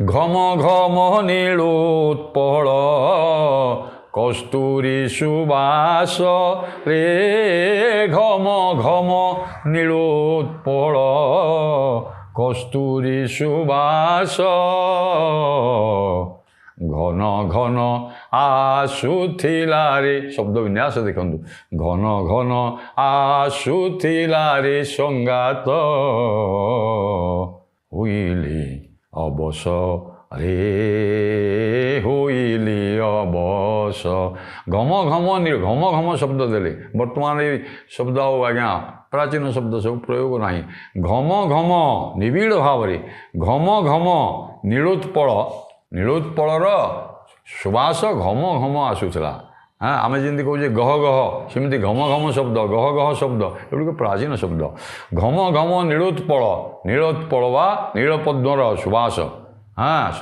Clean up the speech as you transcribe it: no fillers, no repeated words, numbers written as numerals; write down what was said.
घम घम नीलोत्पल कस्तूरी सुबास रे घम घम नीलोत्पल कस्तूरी सुबास घन घन आसुथिला रे शब्द विन्यास देखु घन घन आसुथिला रे संगात हुइली अबस रे हुइली अबस घम घम घम घम शब्द देले वर्तमान ये शब्द आज्ञा प्राचीन शब्द सब प्रयोग ना घम घम निबिड़ भाव घम घम नीलोत्पल नीलोत्पलर सुबास घम घम आसूला हाँ आम जमी कहे गह गह सेमती घम घम शब्द गह गह शब्द एगुड़ प्राचीन शब्द घम घम नीलोत्पल नीलोत्पल वा नीलपद्मर सुबास हाँ